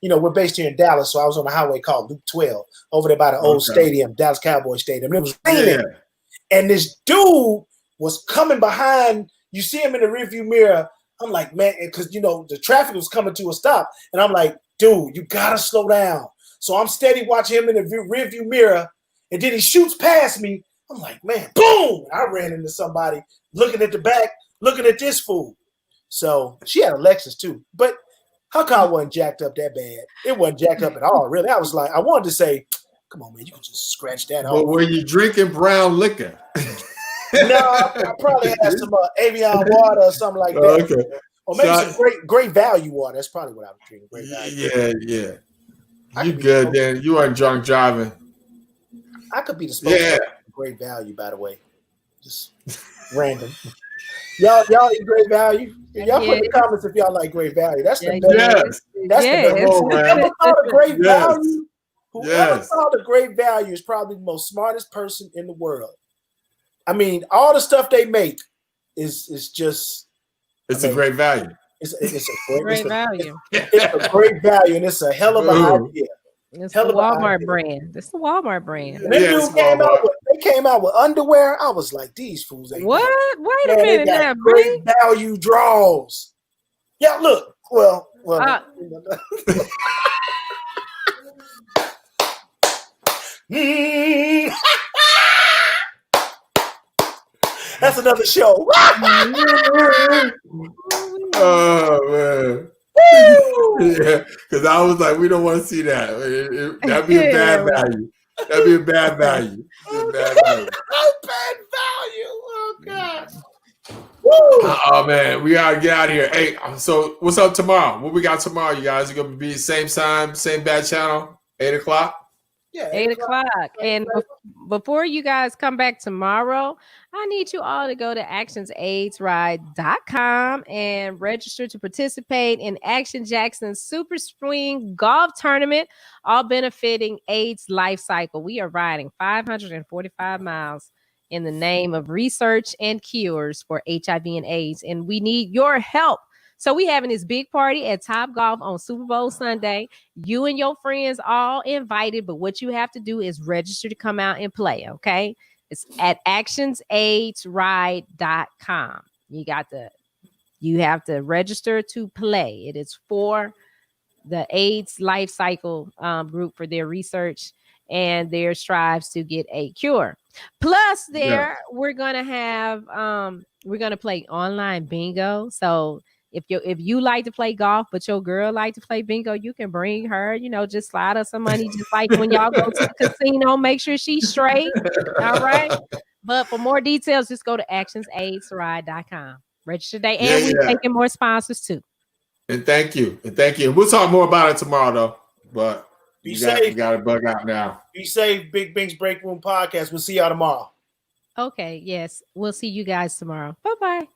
we're based here in Dallas, so I was on a highway called Loop 12 over there by the old stadium, Dallas Cowboy Stadium. It was raining, and this dude was coming behind. You see him in the rearview mirror. I'm like, man, because the traffic was coming to a stop, and I'm like, dude, you gotta slow down. So I'm steady watching him in the rearview mirror, and then he shoots past me. I'm like, man, boom! I ran into somebody looking at the back, looking at this fool. So she had a Lexus too, but her car wasn't jacked up that bad. It wasn't jacked up at all, really. I was like, I wanted to say, come on, man, you can just scratch that off. But were you drinking brown liquor? No, I probably had some Avion water or something like that. Okay. Or maybe some great value water. That's probably what I was drinking. Great value. Yeah. You good then? You weren't drunk driving. I could be the spokesman of Great Value, by the way. Just random. Y'all eat Great Value? Y'all put in the comments if y'all like Great Value. That's the best. That's the best. Whoever thought of Great Value, whoever thought of Great Value is probably the most smartest person in the world. I mean, all the stuff they make is just. It's a great value. It's a great value. It's a great value, and it's a hell of an idea. It's the Walmart brand. It's the Walmart brand. And they came out with underwear. I was like, these fools ain't. What? Wait a minute now, Great value draws. Yeah, look. Well. That's another show. Oh man. Yeah, because I was like, we don't want to see that. That'd be a bad value. That'd be a bad value. Bad value. Oh God. Oh man, we gotta get out of here. Hey, so what's up tomorrow? What we got tomorrow, you guys? Are gonna be same time, same bad channel, 8:00? Yeah, 8:00. And before you guys come back tomorrow, I need you all to go to actionaidsride.com and register to participate in Action Jaxon's Super Spring Golf Tournament, all benefiting AIDS Life Cycle. We are riding 545 miles in the name of research and cures for HIV and AIDS, and we need your help. So we having this big party at Top Golf on Super Bowl Sunday. You and your friends all invited, but what you have to do is register to come out and play, okay? It's at actionsaidsride.com. You have to register to play. It is for the AIDS life cycle group for their research and their strives to get a cure. Plus, we're gonna play online bingo. So if you like to play golf, but your girl like to play bingo, you can bring her. Just slide her some money, just like when y'all go to the casino. Make sure she's straight. All right. But for more details, just go to actionsaidsride.com. Register today, and we're taking more sponsors too. And thank you. We'll talk more about it tomorrow, though. But be safe. You got to bug out now. Be safe, Big Bink's Break Room Podcast. We'll see y'all tomorrow. Okay, yes. We'll see you guys tomorrow. Bye-bye.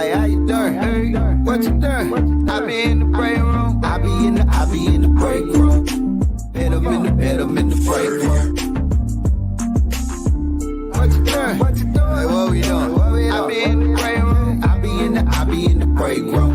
Hey, how you doing? Hey, what you doing? I be in the break room. I be in the break room. Bet 'em in the break room. What you doing? Hey, what we doing? I be in the break room. I be in the break room.